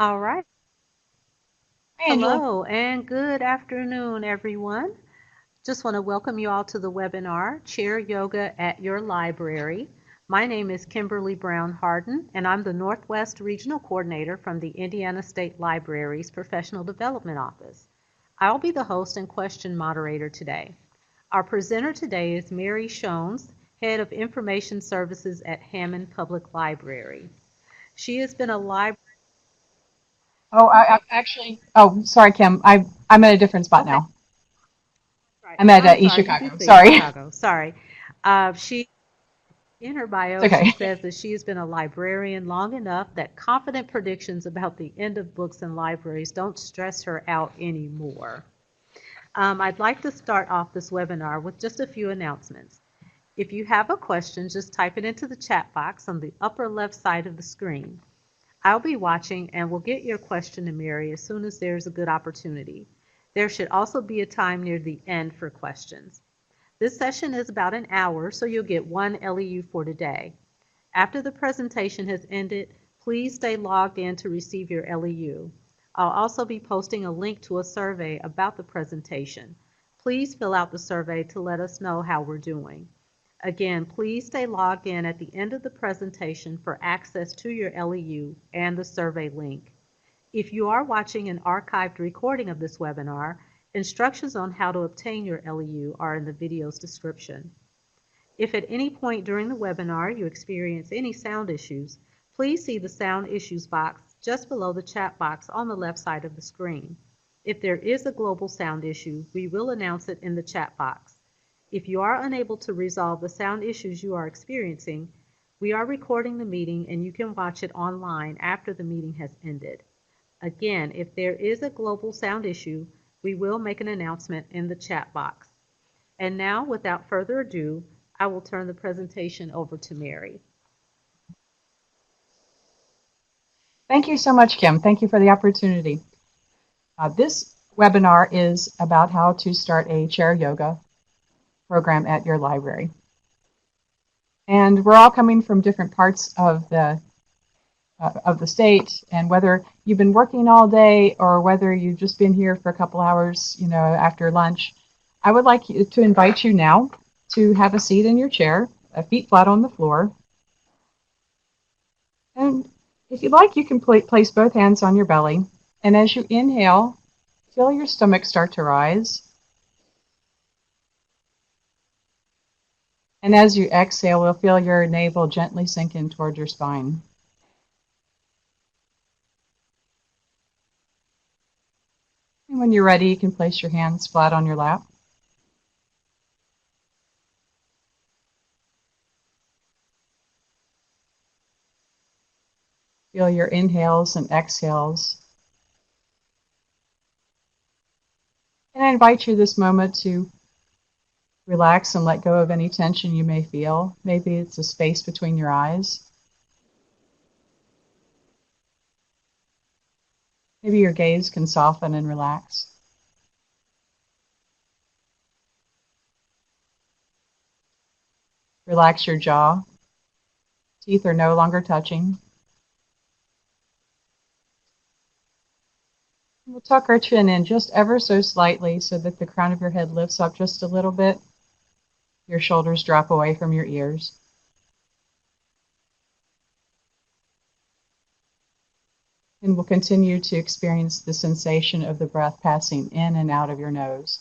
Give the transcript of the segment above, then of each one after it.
All right. Hi, Angela. Hello and good afternoon, everyone. Just want to welcome you all to the webinar, Chair Yoga at Your Library. My name is Kimberly Brown Harden, and I'm the Northwest Regional Coordinator from the Indiana State Library's Professional Development Office. I'll be the host and question moderator today. Our presenter today is Mary Schons, Head of Information Services at Hammond Public Library. She has been a library. Oh, sorry, Kim. I'm at a different spot Okay, now. right. I'm at I'm East sorry, you do Chicago. say East Sorry. Chicago. Sorry. She In her It's bio, she okay. says that she has been a librarian long enough that confident predictions about the end of books in libraries don't stress her out anymore. I'd like to start off this webinar with just a few announcements. If you have a question, just type it into the chat box on the upper left side of the screen. I'll be watching and will get your question to Mary as soon as there's a good opportunity. There should also be a time near the end for questions. This session is about an hour, so you'll get one LEU for today. After the presentation has ended, please stay logged in to receive your LEU. I'll also be posting a link to a survey about the presentation. Please fill out the survey to let us know how we're doing. Again, please stay logged in at the end of the presentation for access to your LEU and the survey link. If you are watching an archived recording of this webinar, instructions on how to obtain your LEU are in the video's description. If at any point during the webinar you experience any sound issues, please see the sound issues box just below the chat box on the left side of the screen. If there is a global sound issue, we will announce it in the chat box. If you are unable to resolve the sound issues you are experiencing, we are recording the meeting and you can watch it online after the meeting has ended. Again, if there is a global sound issue, we will make an announcement in the chat box. And now, without further ado, I will turn the presentation over to Mary. Thank you so much, Kim. Thank you for the opportunity. This webinar is about how to start a chair yoga program at your library. And we're all coming from different parts of the state, and whether you've been working all day or whether you've just been here for a couple hours, after lunch, I would like to invite you now to have a seat in your chair, feet flat on the floor. And if you'd like, you can place both hands on your belly. And as you inhale, feel your stomach start to rise. And as you exhale, we'll feel your navel gently sink in toward your spine. And when you're ready, you can place your hands flat on your lap. Feel your inhales and exhales. And I invite you this moment to relax and let go of any tension you may feel. Maybe it's a space between your eyes. Maybe your gaze can soften and relax. Relax your jaw. Teeth are no longer touching. We'll tuck our chin in just ever so slightly so that the crown of your head lifts up just a little bit. Your shoulders drop away from your ears. And we'll continue to experience the sensation of the breath passing in and out of your nose.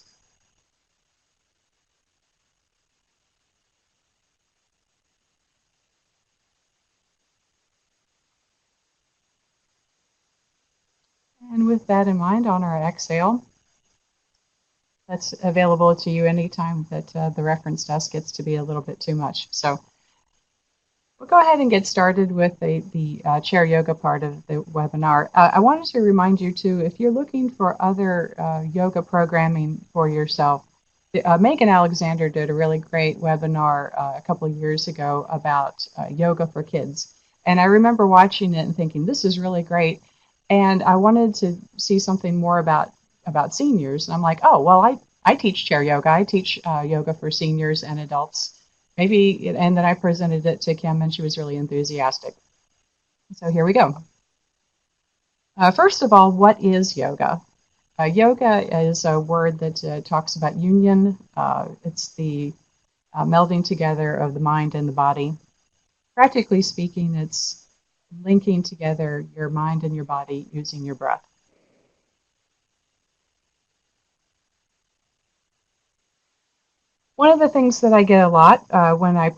And with that in mind, on our exhale, that's available to you anytime that the reference desk gets to be a little bit too much. So we'll go ahead and get started with the chair yoga part of the webinar. I wanted to remind you too, if you're looking for other yoga programming for yourself, Megan Alexander did a really great webinar a couple of years ago about yoga for kids. And I remember watching it and thinking, this is really great. And I wanted to see something more about seniors. And I'm like, oh, well, I teach chair yoga. I teach yoga for seniors and adults. Maybe, and then I presented it to Kim, and she was really enthusiastic. So here we go. First of all, what is yoga? Yoga is a word that talks about union. It's the melding together of the mind and the body. Practically speaking, it's linking together your mind and your body using your breath. One of the things that I get a lot when I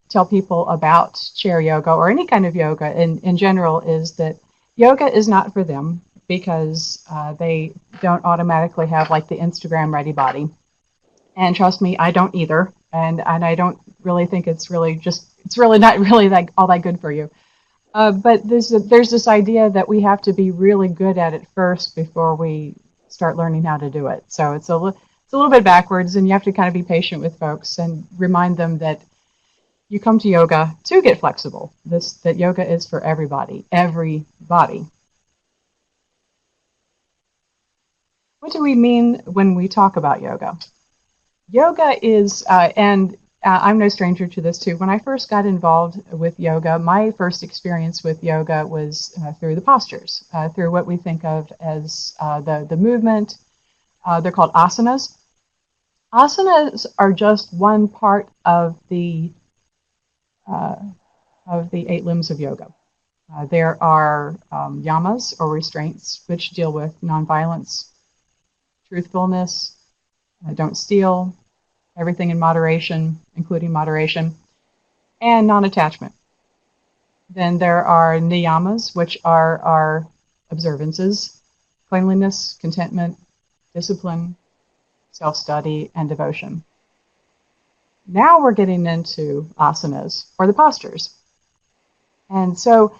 tell people about chair yoga or any kind of yoga in general is that yoga is not for them because they don't automatically have like the Instagram ready body. And trust me, I don't either. And I don't really think it's really not really that all that good for you. But there's this idea that we have to be really good at it first before we start learning how to do it. So it's a little bit backwards, and you have to kind of be patient with folks and remind them that you come to yoga to get flexible. That yoga is for everybody, everybody. What do we mean when we talk about yoga? Yoga is, and I'm no stranger to this too. When I first got involved with yoga, my first experience with yoga was through the postures, through what we think of as the movement. They're called asanas. Asanas are just one part of the 8 limbs of yoga. There are yamas or restraints, which deal with nonviolence, truthfulness, don't steal, everything in moderation, including moderation, and non-attachment. Then there are niyamas, which are our observances, cleanliness, contentment, discipline, self-study, and devotion. Now we're getting into asanas, or the postures. And so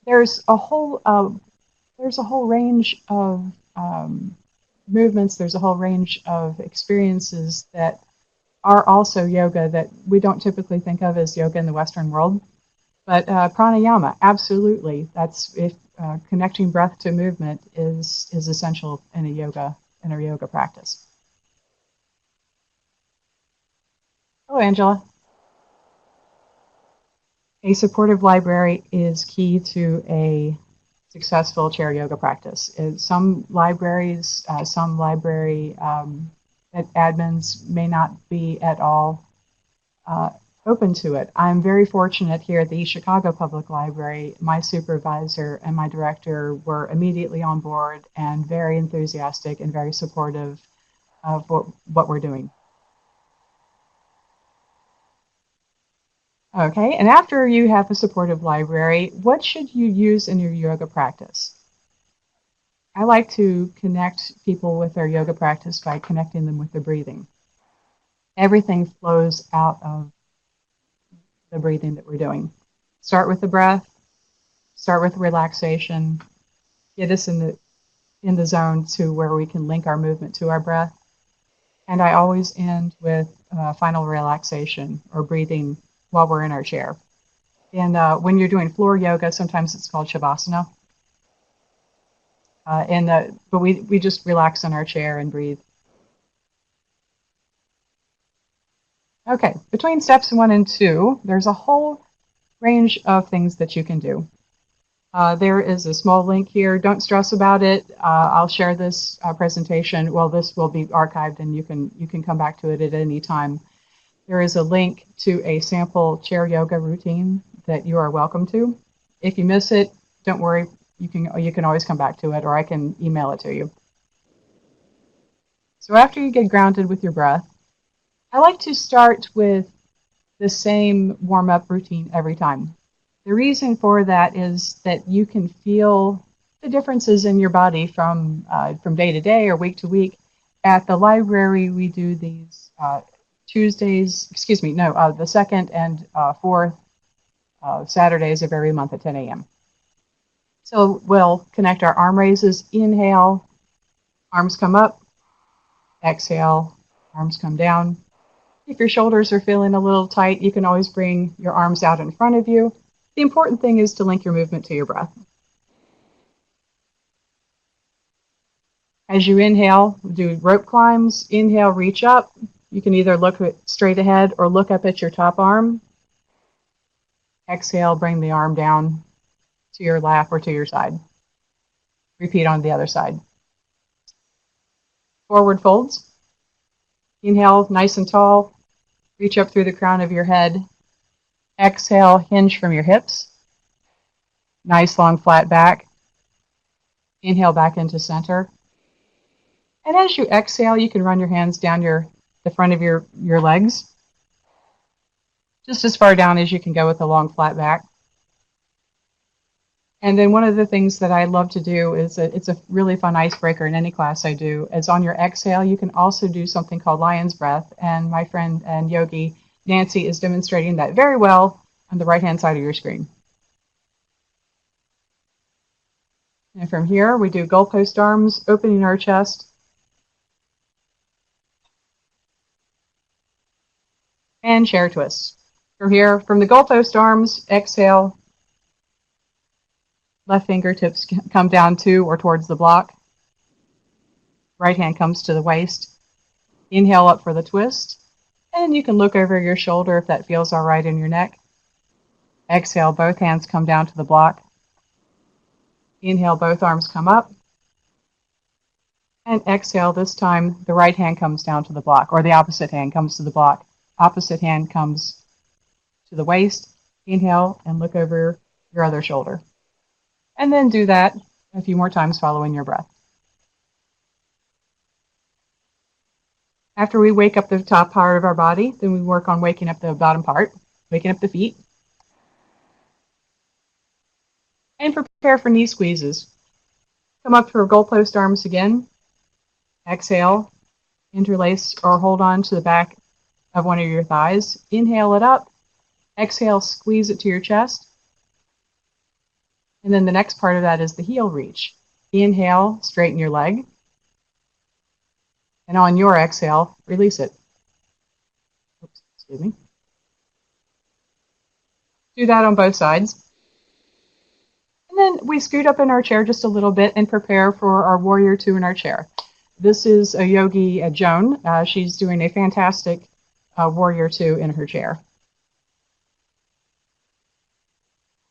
there's a whole range of movements, there's a whole range of experiences that are also yoga that we don't typically think of as yoga in the Western world. But pranayama, absolutely, that's if connecting breath to movement is essential in a yoga practice. Hello, Angela. A supportive library is key to a successful chair yoga practice. Some libraries, some library admins may not be at all open to it. I'm very fortunate here at the Chicago Public Library. My supervisor and my director were immediately on board and very enthusiastic and very supportive of what we're doing. Okay, and after you have a supportive library, what should you use in your yoga practice? I like to connect people with their yoga practice by connecting them with the breathing. Everything flows out of the breathing that we're doing. Start with the breath, start with relaxation, get us in the zone to where we can link our movement to our breath. And I always end with final relaxation or breathing while we're in our chair. And when you're doing floor yoga, sometimes it's called shavasana. But we just relax in our chair and breathe. Okay, between steps 1 and 2, there's a whole range of things that you can do. There is a small link here. Don't stress about it. I'll share this presentation. Well, this will be archived, and you can come back to it at any time. There is a link to a sample chair yoga routine that you are welcome to. If you miss it, don't worry. You can always come back to it, or I can email it to you. So after you get grounded with your breath, I like to start with the same warm-up routine every time. The reason for that is that you can feel the differences in your body from day to day or week to week. At the library, we do these the second and fourth Saturdays of every month at 10 a.m. So we'll connect our arm raises. Inhale, arms come up. Exhale, arms come down. If your shoulders are feeling a little tight, you can always bring your arms out in front of you. The important thing is to link your movement to your breath. As you inhale, do rope climbs. Inhale, reach up. You can either look straight ahead or look up at your top arm. Exhale, bring the arm down. to your lap or to your side. Repeat on the other side. Forward folds. Inhale, nice and tall. Reach up through the crown of your head. Exhale, hinge from your hips. Nice long flat back. Inhale back into center. And as you exhale, you can run your hands down the front of your legs, just as far down as you can go with a long flat back. And then one of the things that I love to do is it's a really fun icebreaker in any class I do, is on your exhale, you can also do something called lion's breath. And my friend and yogi, Nancy, is demonstrating that very well on the right-hand side of your screen. And from here, we do goalpost arms, opening our chest. And chair twists. From here, from the goalpost arms, exhale. Left fingertips come down to or towards the block. Right hand comes to the waist. Inhale up for the twist. And you can look over your shoulder if that feels all right in your neck. Exhale, both hands come down to the block. Inhale, both arms come up. And exhale, this time the right hand comes down to the block, or the opposite hand comes to the block. Opposite hand comes to the waist. Inhale and look over your other shoulder. And then do that a few more times following your breath. After we wake up the top part of our body, then we work on waking up the bottom part, waking up the feet. And prepare for knee squeezes. Come up for goalpost arms again. Exhale, interlace or hold on to the back of one of your thighs. Inhale it up. Exhale, squeeze it to your chest. And then the next part of that is the heel reach. Inhale, straighten your leg. And on your exhale, release it. Oops, excuse me. Do that on both sides. And then we scoot up in our chair just a little bit and prepare for our warrior two in our chair. This is a yogi, Joan. She's doing a fantastic warrior two in her chair.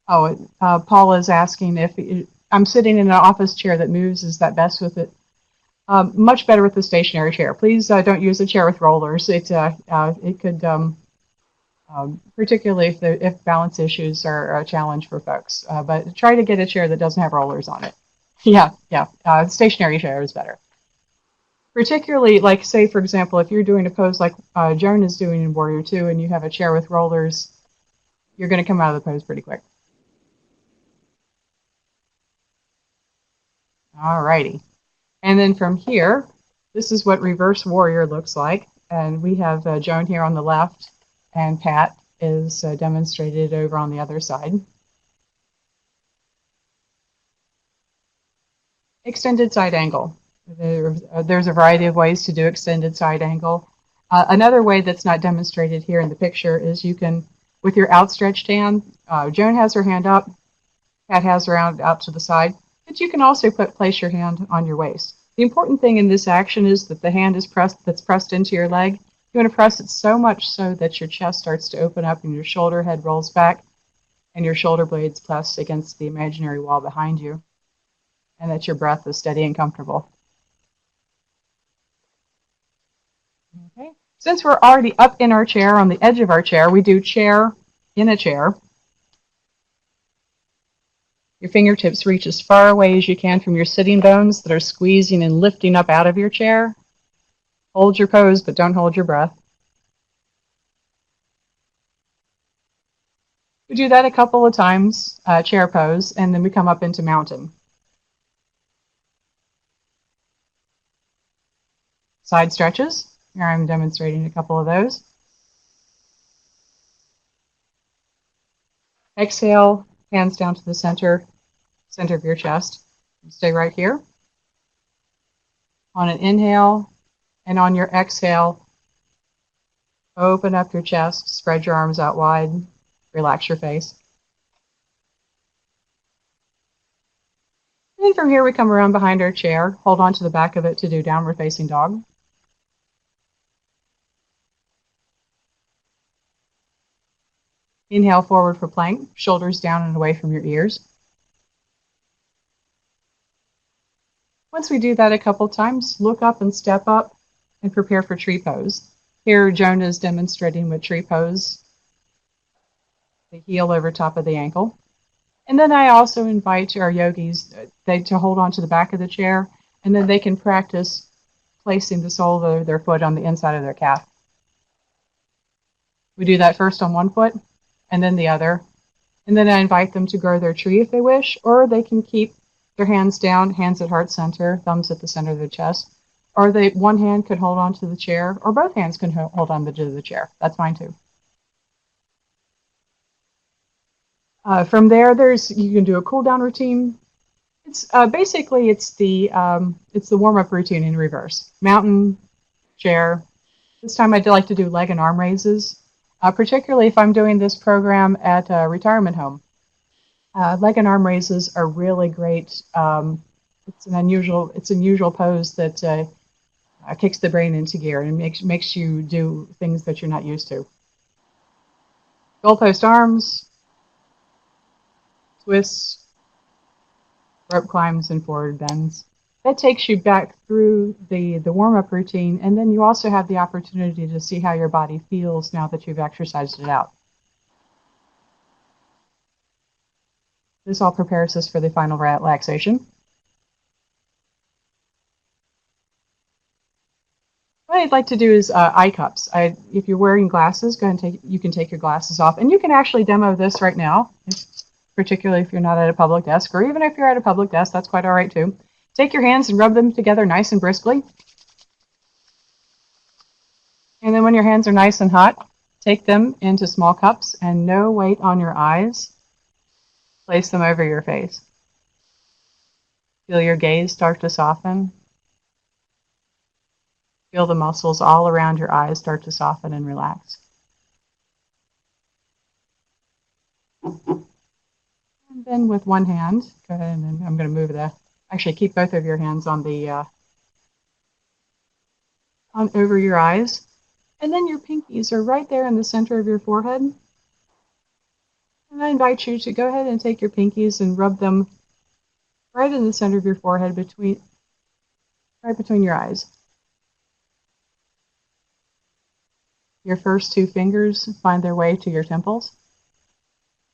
Oh, Paula is asking if I'm sitting in an office chair that moves. Is that best with it? Much better with the stationary chair. Please don't use a chair with rollers. It could, particularly if balance issues are a challenge for folks. But try to get a chair that doesn't have rollers on it. Yeah. Stationary chair is better. Particularly, like, say, for example, if you're doing a pose like Joan is doing in Warrior 2 and you have a chair with rollers, you're going to come out of the pose pretty quick. All righty. And then from here, this is what reverse warrior looks like. And we have Joan here on the left, and Pat is demonstrated over on the other side. Extended side angle. There's a variety of ways to do extended side angle. Another way that's not demonstrated here in the picture is you can, with your outstretched hand, Joan has her hand up, Pat has her hand out to the side, but you can also place your hand on your waist. The important thing in this action is that the hand is that's pressed into your leg. You want to press it so much so that your chest starts to open up and your shoulder head rolls back and your shoulder blades press against the imaginary wall behind you, and that your breath is steady and comfortable. Okay. Since we're already up in our chair, on the edge of our chair, we do chair in a chair. Your fingertips reach as far away as you can from your sitting bones that are squeezing and lifting up out of your chair. Hold your pose, but don't hold your breath. We do that a couple of times, chair pose, and then we come up into mountain. Side stretches. Here I'm demonstrating a couple of those. Exhale, hands down to the center of your chest. Stay right here. On an inhale and on your exhale, open up your chest, spread your arms out wide, relax your face. And then from here we come around behind our chair, hold on to the back of it to do downward facing dog. Inhale forward for plank, shoulders down and away from your ears. Once we do that a couple times, look up and step up and prepare for tree pose. Here, Jonah is demonstrating with tree pose, the heel over top of the ankle. And then I also invite our yogis to hold on to the back of the chair, and then they can practice placing the sole of their foot on the inside of their calf. We do that first on one foot and then the other. And then I invite them to grow their tree if they wish, or they can keep their hands down, hands at heart center, thumbs at the center of their chest. Or one hand could hold on to the chair, or both hands can hold on to the chair. That's fine too. From there, you can do a cool down routine. It's basically it's the warm up routine in reverse. Mountain, chair. This time I'd like to do leg and arm raises, particularly if I'm doing this program at a retirement home. Leg and arm raises are really great. It's an unusual pose that kicks the brain into gear and makes you do things that you're not used to. Goalpost arms, twists, rope climbs, and forward bends. That takes you back through the warm-up routine, and then you also have the opportunity to see how your body feels now that you've exercised it out. This all prepares us for the final relaxation. What I'd like to do is eye cups. If you're wearing glasses, go ahead and you can take your glasses off. And you can actually demo this right now, particularly if you're not at a public desk, or even if you're at a public desk, that's quite all right too. Take your hands and rub them together nice and briskly. And then when your hands are nice and hot, take them into small cups and no weight on your eyes. Place them over your face. Feel your gaze start to soften. Feel the muscles all around your eyes start to soften and relax. And then with one hand, go ahead and then I'm going to move actually keep both of your hands on over your eyes. And then your pinkies are right there in the center of your forehead. And I invite you to go ahead and take your pinkies and rub them right in the center of your forehead right between your eyes. Your first two fingers find their way to your temples.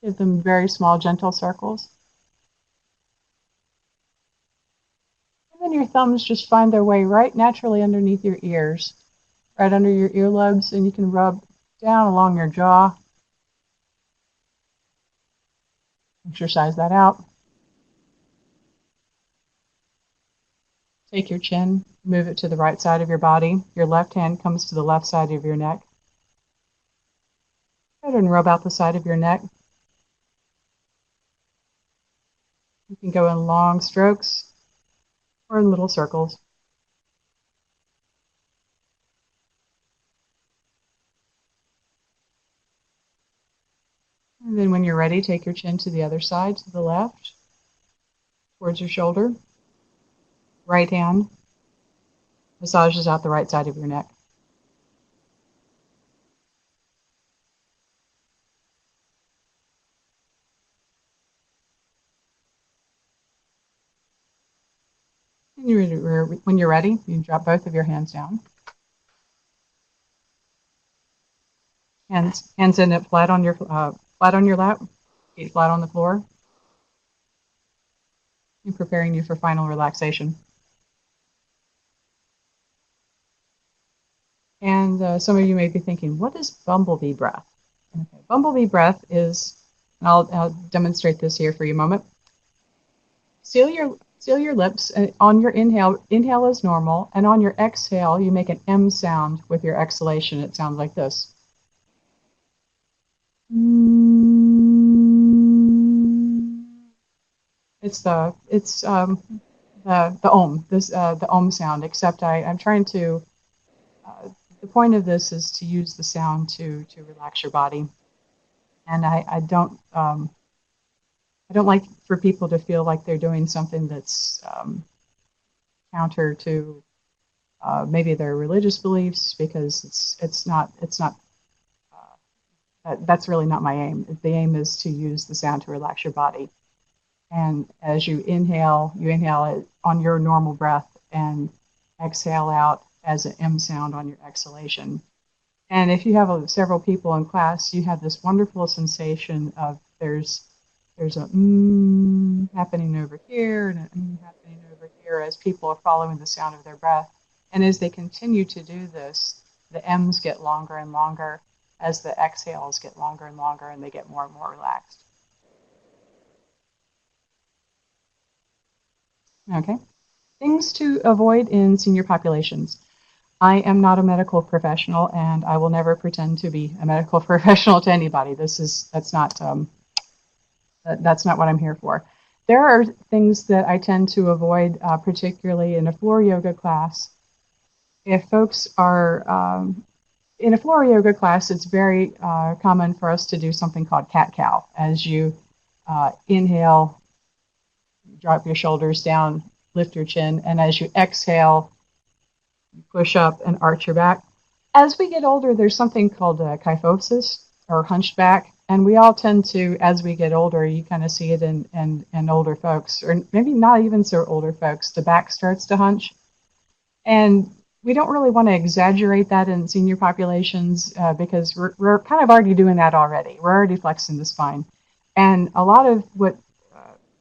Give them very small, gentle circles. And then your thumbs just find their way right naturally underneath your ears, right under your earlobes, and you can rub down along your jaw. Exercise that out. Take your chin, move it to the right side of your body. Your left hand comes to the left side of your neck. Go ahead and rub out the side of your neck. You can go in long strokes or in little circles. And then when you're ready, take your chin to the other side, to the left, towards your shoulder. Right hand massages out the right side of your neck. And when you're ready, you can drop both of your hands down. Hands end up flat on your lap, feet flat on the floor. And preparing you for final relaxation. And some of you may be thinking, what is bumblebee breath? Okay, bumblebee breath is, and I'll demonstrate this here for you a moment. Seal your lips. On your inhale is normal, and on your exhale, you make an M sound with your exhalation. It sounds like this. It's the om, the om sound. Except I'm trying to. The point of this is to use the sound to relax your body, and I don't like for people to feel like they're doing something that's counter to maybe their religious beliefs, because it's not that's really not my aim. The aim is to use the sound to relax your body. And as you inhale it on your normal breath and exhale out as an M sound on your exhalation. And if you have several people in class, you have this wonderful sensation of there's a happening over here and a happening over here as people are following the sound of their breath. And as they continue to do this, the M's get longer and longer as the exhales get longer and longer and they get more and more relaxed. Okay. Things to avoid in senior populations. I am not a medical professional, and I will never pretend to be a medical professional to anybody. That's not what I'm here for. There are things that I tend to avoid, particularly in a floor yoga class. If folks are in a floor yoga class, it's very common for us to do something called cat-cow. As you inhale, drop your shoulders down, lift your chin, and as you exhale, you push up and arch your back. As we get older, there's something called kyphosis, or hunched back, and we all tend to, as we get older, you kind of see it in older folks, or maybe not even so older folks, the back starts to hunch. And we don't really want to exaggerate that in senior populations because we're kind of already doing that already. We're already flexing the spine. And a lot of what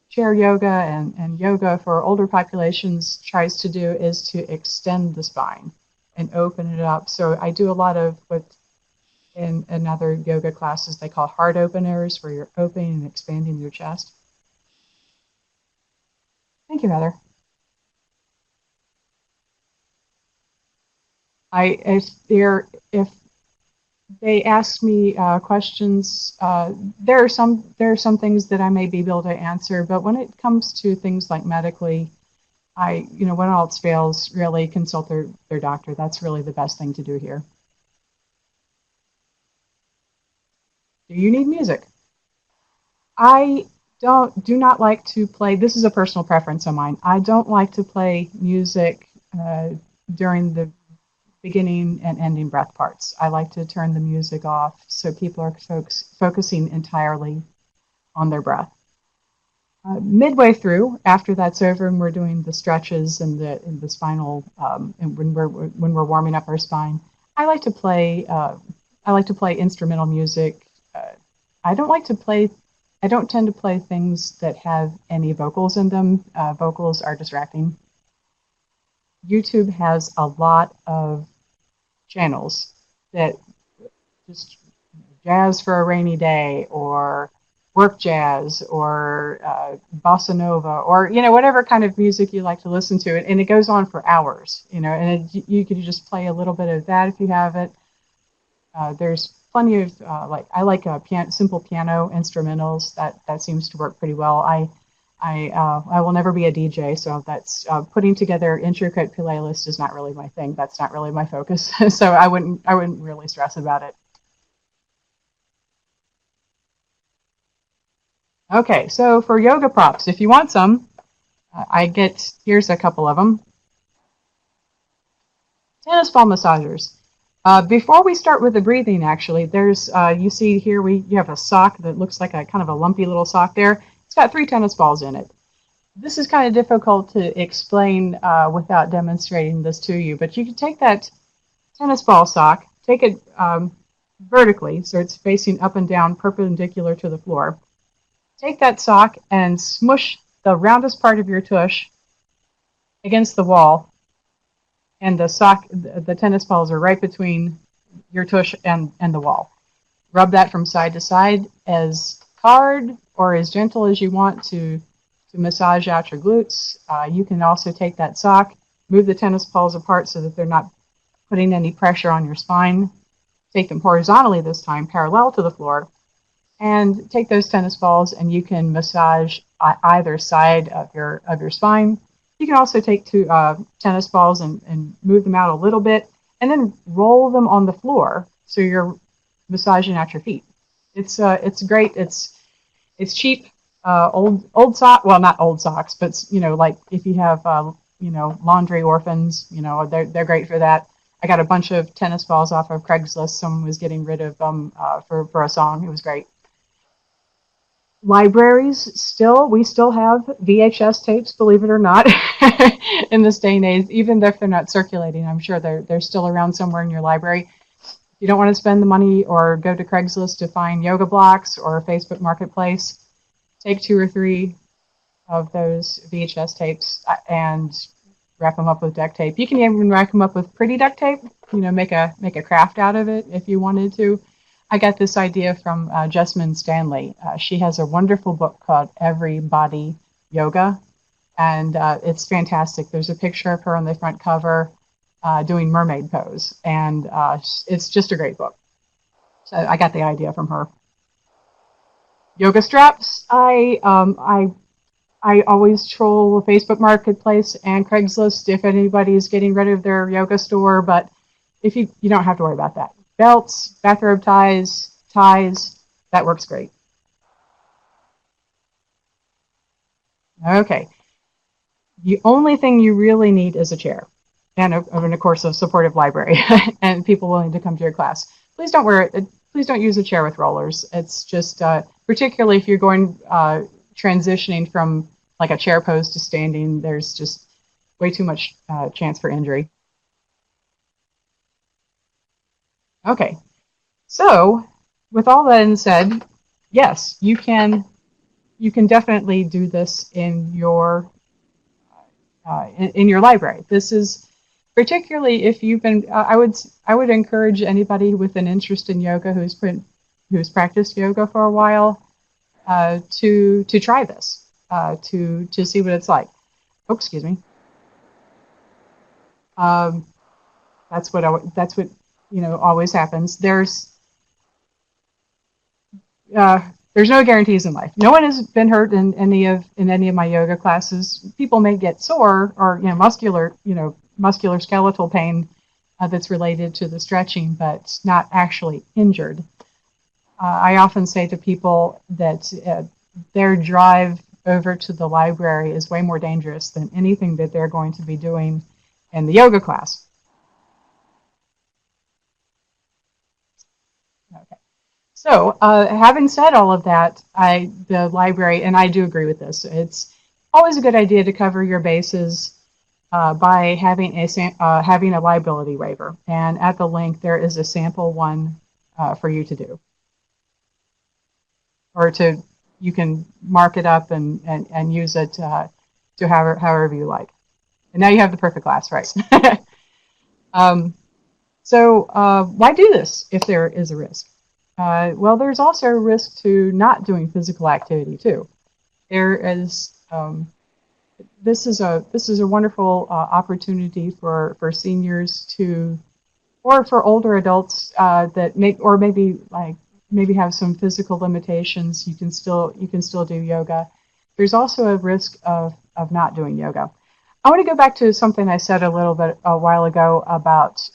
chair yoga and yoga for older populations tries to do is to extend the spine and open it up. So I do a lot of what in other yoga classes they call heart openers, where you're opening and expanding your chest. Thank you, Heather. If they ask me questions, there are some things that I may be able to answer, but when it comes to things like medically, when all else fails, really consult their doctor. That's really the best thing to do here. Do you need music? I do not like to play. This is a personal preference of mine. I don't like to play music during the beginning and ending breath parts. I like to turn the music off so people are focusing entirely on their breath. Midway through, after that's over and we're doing the stretches and the spinal, and when we're warming up our spine, I like to play instrumental music. I don't tend to play things that have any vocals in them. Vocals are distracting. YouTube has a lot of channels that just jazz for a rainy day, or work jazz, or bossa nova, or whatever kind of music you like to listen to, and it goes on for hours. And you could just play a little bit of that if you have it. There's plenty of I like simple piano instrumentals. That seems to work pretty well. I will never be a DJ, so that's putting together intricate playlists is not really my thing. That's not really my focus. So I wouldn't really stress about it. Okay, so for yoga props, if you want some, here's a couple of them. Tennis ball massagers. Before we start with the breathing, actually, there's you see here you have a sock that looks like a kind of a lumpy little sock there. It's got 3 tennis balls in it. This is kind of difficult to explain without demonstrating this to you, but you can take that tennis ball sock, take it vertically, so it's facing up and down, perpendicular to the floor. Take that sock and smush the roundest part of your tush against the wall, and the tennis balls are right between your tush and the wall. Rub that from side to side as hard or as gentle as you want to massage out your glutes. You can also take that sock, move the tennis balls apart so that they're not putting any pressure on your spine. Take them horizontally this time, parallel to the floor, and take those tennis balls and you can massage either side of your spine. You can also take 2 tennis balls and move them out a little bit, and then roll them on the floor so you're massaging out your feet. It's great. It's cheap. Old sock. Well, not old socks, but like if you have laundry orphans, they're great for that. I got a bunch of tennis balls off of Craigslist. Someone was getting rid of them for a song. It was great. Libraries we still have VHS tapes, believe it or not, in this day and age, even if they're not circulating. I'm sure they're still around somewhere in your library. If you don't want to spend the money or go to Craigslist to find yoga blocks or Facebook Marketplace, take 2 or 3 of those VHS tapes and wrap them up with duct tape. You can even wrap them up with pretty duct tape, make a craft out of it if you wanted to. I got this idea from Jessamine Stanley. She has a wonderful book called Everybody Yoga, and it's fantastic. There's a picture of her on the front cover doing mermaid pose, and it's just a great book. So I got the idea from her. Yoga straps. I always troll the Facebook Marketplace and Craigslist if anybody is getting rid of their yoga store, but if you don't have to worry about that. Belts, bathrobe ties, that works great. Okay. The only thing you really need is a chair and of course a supportive library and people willing to come to your class. Please don't use a chair with rollers. It's just particularly if you're going transitioning from like a chair pose to standing, there's just way too much chance for injury. Okay, so with all that said, yes, you can definitely do this in your library. This is particularly if you've been. I would encourage anybody with an interest in yoga who's practiced yoga for a while to try this to see what it's like. Oh, excuse me. That's what always happens. There's no guarantees in life. No one has been hurt in any of my yoga classes. People may get sore or muscular skeletal pain that's related to the stretching, but not actually injured. I often say to people that their drive over to the library is way more dangerous than anything that they're going to be doing in the yoga class. Okay. So having said all of that, the library, and I do agree with this, it's always a good idea to cover your bases by having a liability waiver. And at the link, there is a sample one for you to do. Or you can mark it up and use it to however you like. And now you have the perfect class, right? So why do this if there is a risk? Well, there's also a risk to not doing physical activity too. There is this is a wonderful opportunity for seniors or for older adults that maybe have some physical limitations. You can still do yoga. There's also a risk of not doing yoga. I want to go back to something I said a while ago about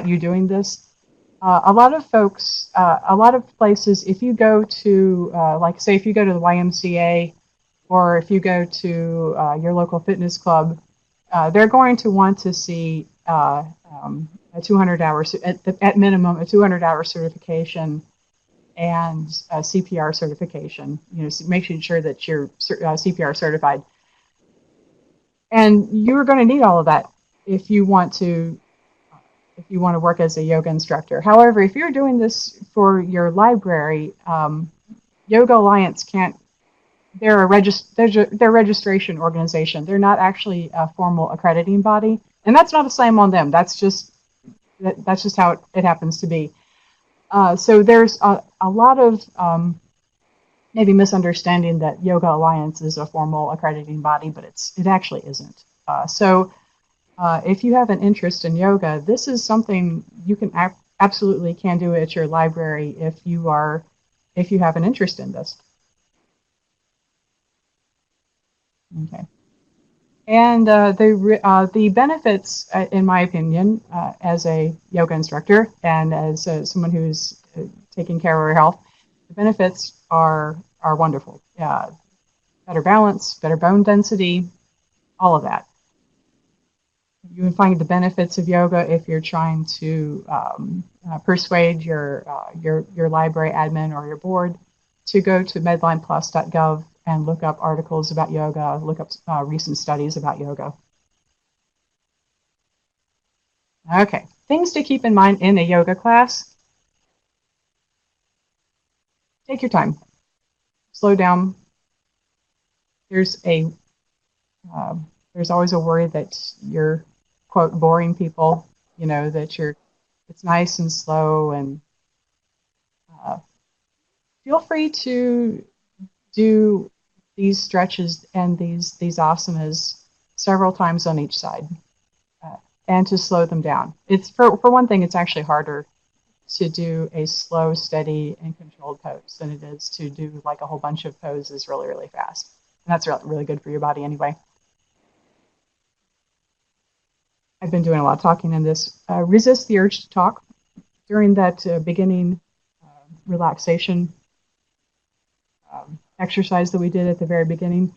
you doing this. A lot of folks, a lot of places, if you go to, if you go to the YMCA or if you go to your local fitness club, they're going to want to see a 200-hour, at minimum, a 200-hour certification and a CPR certification. Making sure that you're CPR certified. And you're going to need all of that if you want to work as a yoga instructor. However, if you're doing this for your library, Yoga Alliance can't. They're a registration organization. They're not actually a formal accrediting body, and that's not a slam on them. That's just how it happens to be. So there's a lot of maybe misunderstanding that Yoga Alliance is a formal accrediting body, but it actually isn't. If you have an interest in yoga, this is something you can absolutely can do at your library if you have an interest in this. Okay. And the benefits, in my opinion, as a yoga instructor and as someone who's taking care of her health, the benefits are wonderful. Better balance, better bone density, all of that. You can find the benefits of yoga if you're trying to persuade your library admin or your board to go to medlineplus.gov and look up articles about yoga, look up recent studies about yoga. Okay, things to keep in mind in a yoga class. Take your time. Slow down. There's always a worry that you're, quote, boring people, you know, that it's nice and slow, and feel free to do these stretches and these asanas several times on each side, and to slow them down. It's for one thing, it's actually harder to do a slow, steady, and controlled pose than it is to do like a whole bunch of poses really, really fast. And that's really good for your body anyway. I've been doing a lot of talking in this. Resist the urge to talk during that beginning relaxation exercise that we did at the very beginning.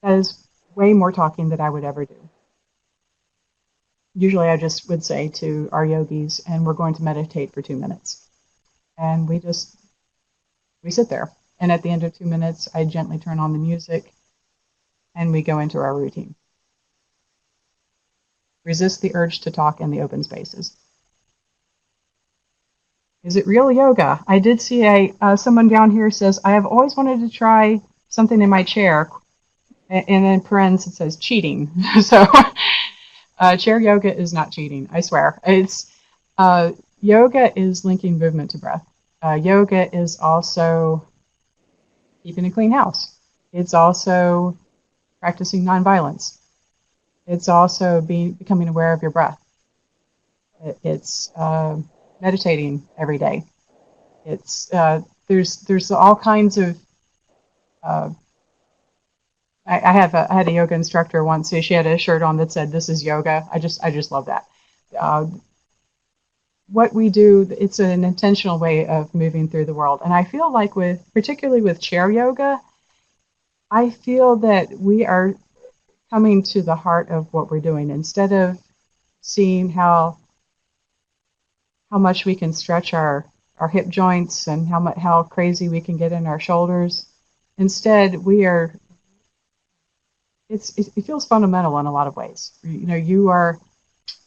That is way more talking than I would ever do. Usually I just would say to our yogis, and we're going to meditate for 2 minutes. And we sit there. And at the end of 2 minutes, I gently turn on the music and we go into our routine. Resist the urge to talk in the open spaces. Is it real yoga? I did see someone down here says, I have always wanted to try something in my chair. And in parentheses it says cheating. So chair yoga is not cheating, I swear. It's yoga is linking movement to breath. Yoga is also keeping a clean house. It's also practicing nonviolence. It's also becoming aware of your breath. It's meditating every day. It's there's all kinds of. I had a yoga instructor once. She had a shirt on that said, "This is yoga." I just love that. What we do, it's an intentional way of moving through the world, and I feel like particularly with chair yoga, I feel that we are coming to the heart of what we're doing instead of seeing how much we can stretch our hip joints and how crazy we can get in our shoulders. Instead, it feels fundamental in a lot of ways. You know, you are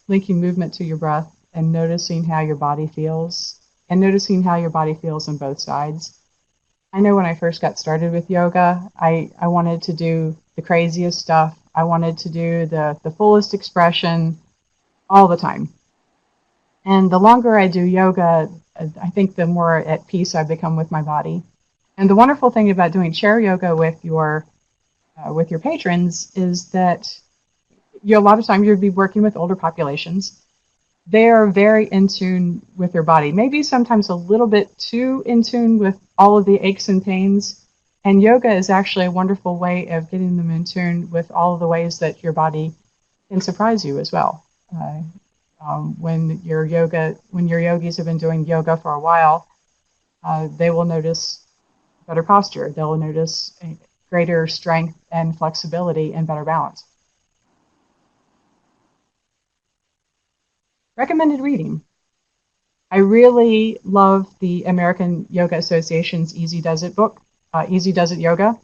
linking movement to your breath and noticing how your body feels, and noticing how your body feels on both sides. I know when I first got started with yoga, I wanted to do the craziest stuff. I wanted to do the fullest expression all the time. And the longer I do yoga, I think the more at peace I become with my body. And the wonderful thing about doing chair yoga with your patrons is that a lot of times you'll be working with older populations. They are very in tune with their body, maybe sometimes a little bit too in tune with all of the aches and pains. And yoga is actually a wonderful way of getting them in tune with all of the ways that your body can surprise you as well. When your yogis have been doing yoga for a while, they will notice better posture. They'll notice greater strength and flexibility and better balance. Recommended reading. I really love the American Yoga Association's Easy Does It book, Easy Does It Yoga.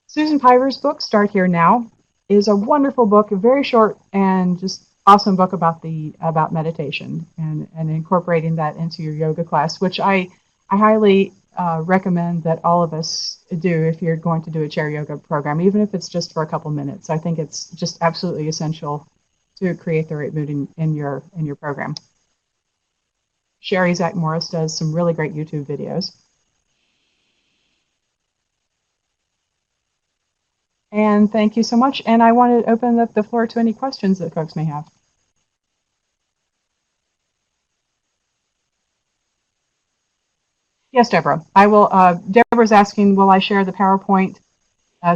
Susan Piver's book, Start Here Now, is a wonderful book, very short and just awesome book about meditation and incorporating that into your yoga class, which I highly recommend that all of us do if you're going to do a chair yoga program, even if it's just for a couple minutes. I think it's just absolutely essential to create the right mood in your program. Sherry Zach Morris does some really great YouTube videos. And thank you so much. And I want to open up the floor to any questions that folks may have. Yes, Deborah. I will. Deborah's asking, will I share the PowerPoint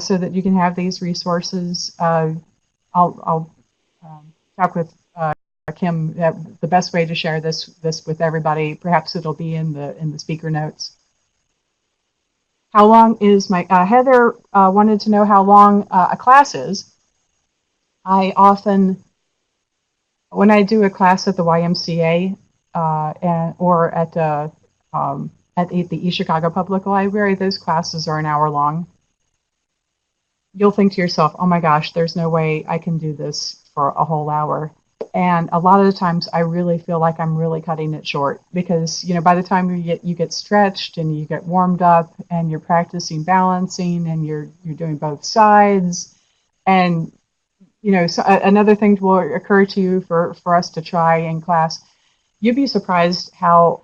so that you can have these resources? I'll talk with Kim the best way to share this with everybody. Perhaps it'll be in the speaker notes. How long is my Heather wanted to know how long a class is. I often, when I do a class at the YMCA or at at the East Chicago Public Library, those classes are an hour long. You'll think to yourself, oh my gosh, there's no way I can do this for a whole hour. And a lot of the times I really feel like I'm really cutting it short because, by the time you get stretched and you get warmed up and you're practicing balancing and you're doing both sides. And, so another thing will occur to you for us to try in class. You'd be surprised how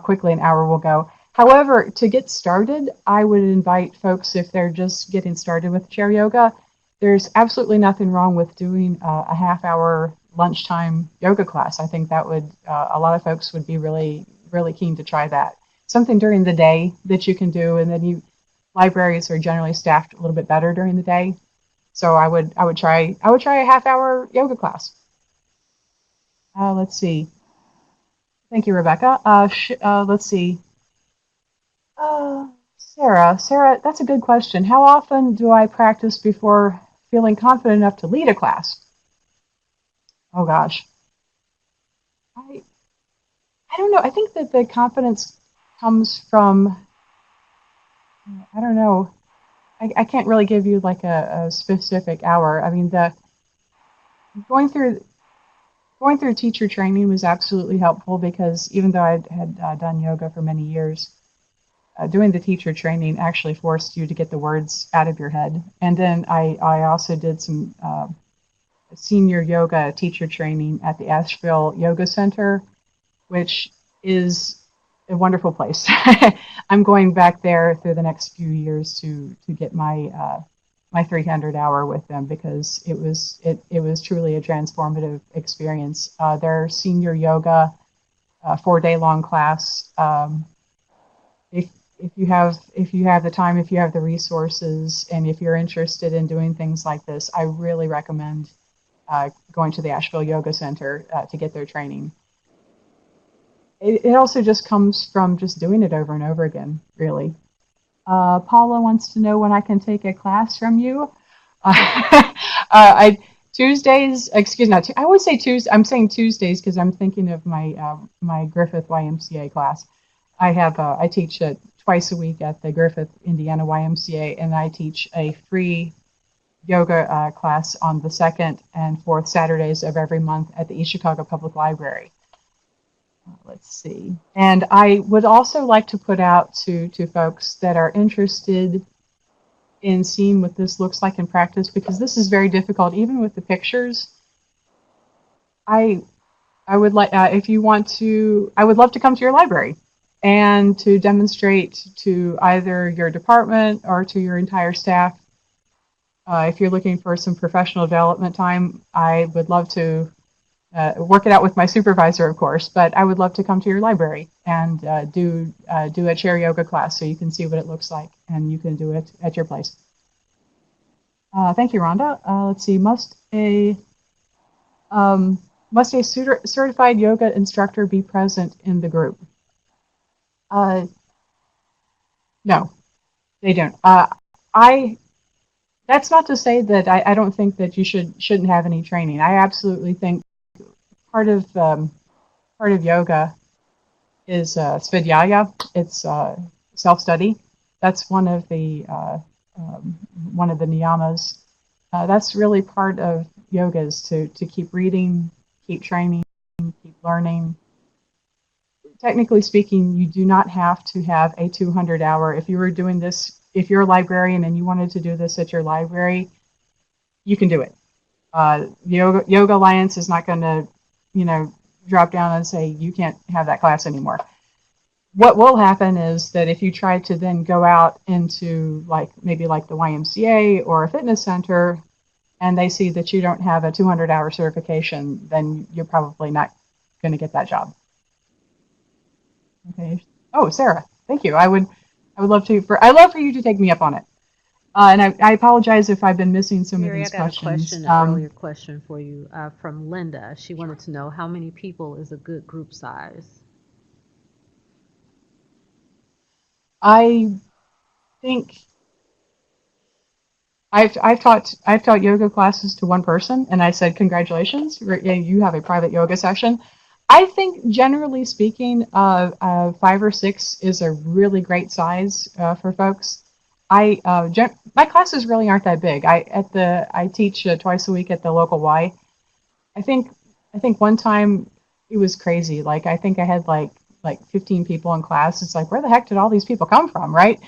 quickly an hour will go. However, to get started, I would invite folks, if they're just getting started with chair yoga, there's absolutely nothing wrong with doing a half-hour lunchtime yoga class. I think that would, a lot of folks would be really, really keen to try that. Something during the day that you can do, and then libraries are generally staffed a little bit better during the day. So I would try a half-hour yoga class. Let's see. Thank you, Rebecca. Let's see. Sarah, that's a good question. How often do I practice before feeling confident enough to lead a class? Oh gosh. I don't know. I think that the confidence comes from, I don't know. I can't really give you like a specific hour. I mean, going through teacher training was absolutely helpful because even though I had done yoga for many years, doing the teacher training actually forced you to get the words out of your head. And then I also did some senior yoga teacher training at the Asheville Yoga Center, which is a wonderful place. I'm going back there through the next few years to get my 300 hour with them because it was truly a transformative experience. Their senior yoga 4-day long class. If you have the time, if you have the resources, and if you're interested in doing things like this, I really recommend going to the Asheville Yoga Center to get their training. It also just comes from just doing it over and over again, really. Paula wants to know when I can take a class from you. Tuesdays, excuse me, I always say Tuesdays. I'm saying Tuesdays because I'm thinking of my Griffith YMCA class. I teach twice a week at the Griffith, Indiana YMCA, and I teach a free yoga class on the 2nd and 4th Saturdays of every month at the East Chicago Public Library. Let's see. And I would also like to put out to folks that are interested in seeing what this looks like in practice, because this is very difficult, even with the pictures. I would like, if you want to, I would love to come to your library and to demonstrate to either your department or to your entire staff. If you're looking for some professional development time, I would love to work it out with my supervisor, of course, but I would love to come to your library and do a chair yoga class so you can see what it looks like and you can do it at your place. Thank you, Rhonda. Let's see. Must a certified yoga instructor be present in the group? No, they don't. That's not to say that I don't think that you shouldn't have any training. I absolutely think part of yoga is svadhyaya. It's self-study. That's one of the niyamas. That's really part of yoga, is to keep reading, keep training, keep learning. Technically speaking, you do not have to have a 200 hour. If you were doing this, if you're a librarian and you wanted to do this at your library, you can do it. Yoga Alliance is not going to, drop down and say you can't have that class anymore. What will happen is that if you try to then go out into maybe the YMCA or a fitness center, and they see that you don't have a 200 hour certification, then you're probably not going to get that job. Okay. Oh, Sarah, thank you. I would love to. I'd love for you to take me up on it. And I apologize if I've been missing some of these questions. I got an earlier question for you from Linda. She wanted to know how many people is a good group size. I think I've taught yoga classes to one person, and I said, congratulations, you have a private yoga session. I think generally speaking, 5 or 6 is a really great size for folks. My classes really aren't that big. I teach twice a week at the local Y. I think I think one time it was crazy. Like I think I had like 15 people in class. It's like where the heck did all these people come from, right?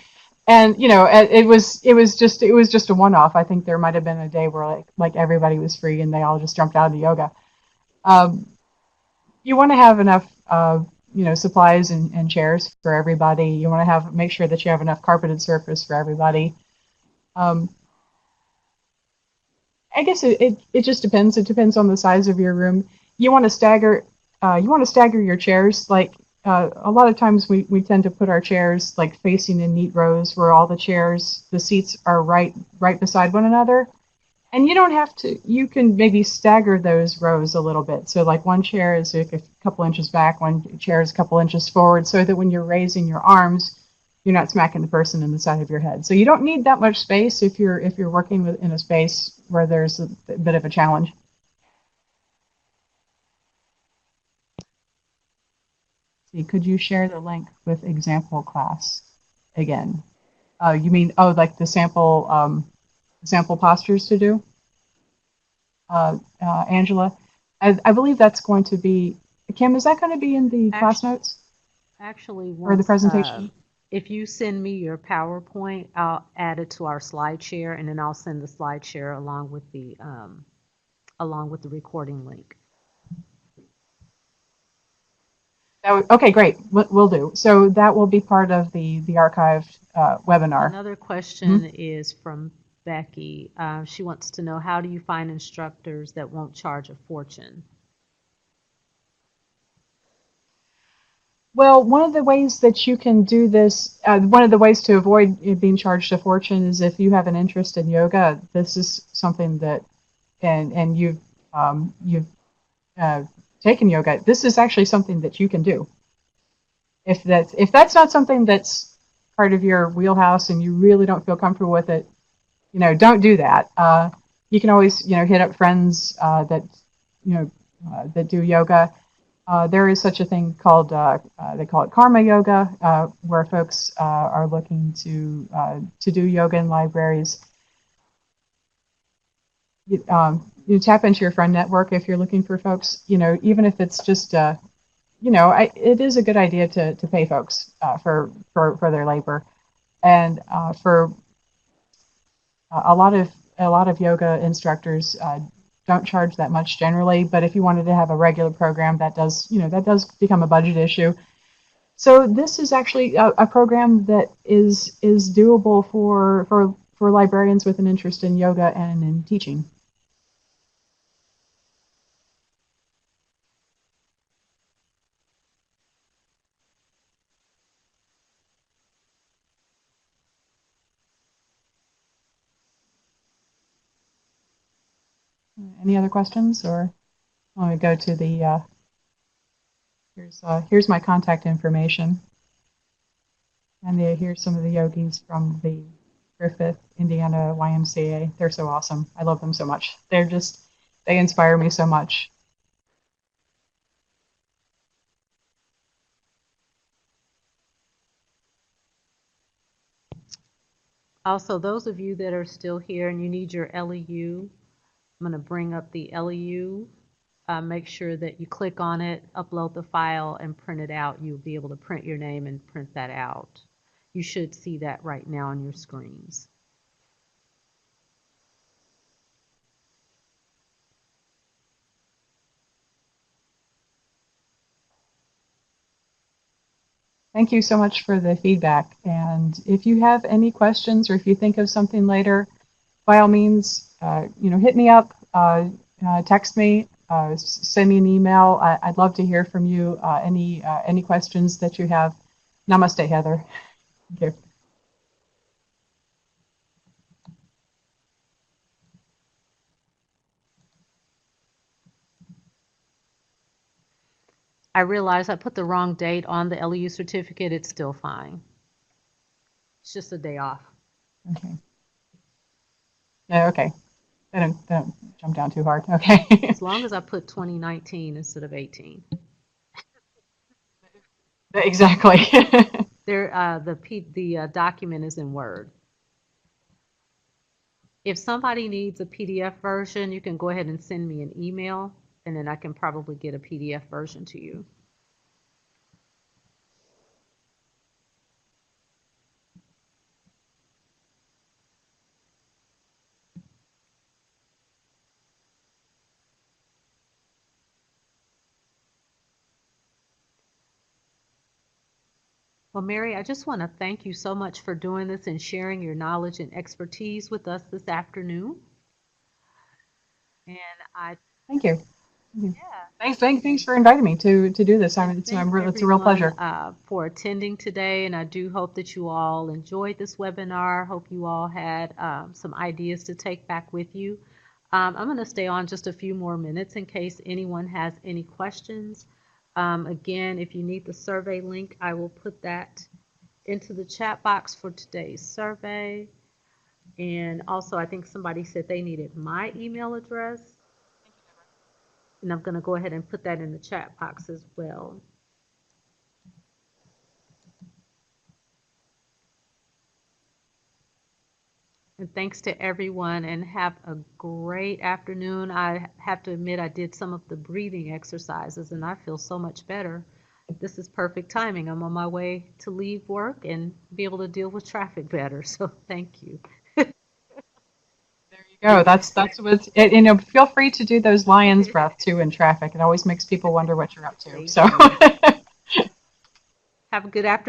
And it was just a one-off. I think there might have been a day where like everybody was free and they all just jumped out of yoga. Um, you want to have enough supplies and chairs for everybody. You want to have make sure that you have enough carpeted surface for everybody. Um, I guess it just depends. It depends on the size of your room. You want to stagger your chairs. Like a lot of times we tend to put our chairs like facing in neat rows where all the seats are right beside one another. And you don't have to, you can maybe stagger those rows a little bit. So like one chair is like a couple inches back, one chair is a couple inches forward, so that when you're raising your arms, you're not smacking the person in the side of your head. So you don't need that much space if you're working in a space where there's a bit of a challenge. See, could you share the link with example class again? You mean, oh, like the sample postures to do? Angela. I believe that's going to be, Kim, is that going to be in the class notes Actually, or the once presentation? if you send me your PowerPoint, I'll add it to our slide share, and then I'll send the slide share along with the recording link. Okay, great. We'll do. So that will be part of the archived webinar. Another question is from Becky. She wants to know, how do you find instructors that won't charge a fortune? Well, one of the ways that you can do this, one of the ways to avoid being charged a fortune is if you have an interest in yoga. This is something that, and you've taken yoga. This is actually something that you can do. If that's not something that's part of your wheelhouse and you really don't feel comfortable with it, don't do that. You can always hit up friends that do yoga. There is such a thing called they call it karma yoga, where folks are looking to do yoga in libraries. You tap into your friend network if you're looking for folks. Even if it's just it is a good idea to pay folks for their labor, and for a lot of yoga instructors don't charge that much generally, but if you wanted to have a regular program, that does become a budget issue. So this is actually a program that is doable for librarians with an interest in yoga and in teaching. Any other questions, or want to go to the here's my contact information, and here's some of the yogis from the Griffith, Indiana YMCA. They're so awesome. I love them so much. They inspire me so much. Also, those of you that are still here and you need your LEU, I'm going to bring up the LEU. Make sure that you click on it, upload the file, and print it out. You'll be able to print your name and print that out. You should see that right now on your screens. Thank you so much for the feedback. And if you have any questions or if you think of something later, by all means, hit me up, text me, send me an email. I'd love to hear from you. Any questions that you have. Namaste, Heather. Thank you. I realize I put the wrong date on the LEU certificate. It's still fine. It's just a day off. Okay. Yeah, okay. Don't jump down too hard. Okay. As long as I put 2019 instead of 18. Exactly. The document is in Word. If somebody needs a PDF version, you can go ahead and send me an email, and then I can probably get a PDF version to you. Well, Mary, I just want to thank you so much for doing this and sharing your knowledge and expertise with us this afternoon. And Thank you. yeah, Thanks for inviting me to do this. thanks It's a real pleasure. for attending today, and I do hope that you all enjoyed this webinar. Hope you all had some ideas to take back with you. I'm going to stay on just a few more minutes in case anyone has any questions. Again, if you need the survey link, I will put that into the chat box for today's survey. And also, I think somebody said they needed my email address. And I'm going to go ahead and put that in the chat box as well. And thanks to everyone, and have a great afternoon. I have to admit I did some of the breathing exercises and I feel so much better. This is perfect timing. I'm on my way to leave work and be able to deal with traffic better. So thank you. There you go. That's what feel free to do those lion's breath too in traffic. It always makes people wonder what you're up to. So Have a good afternoon.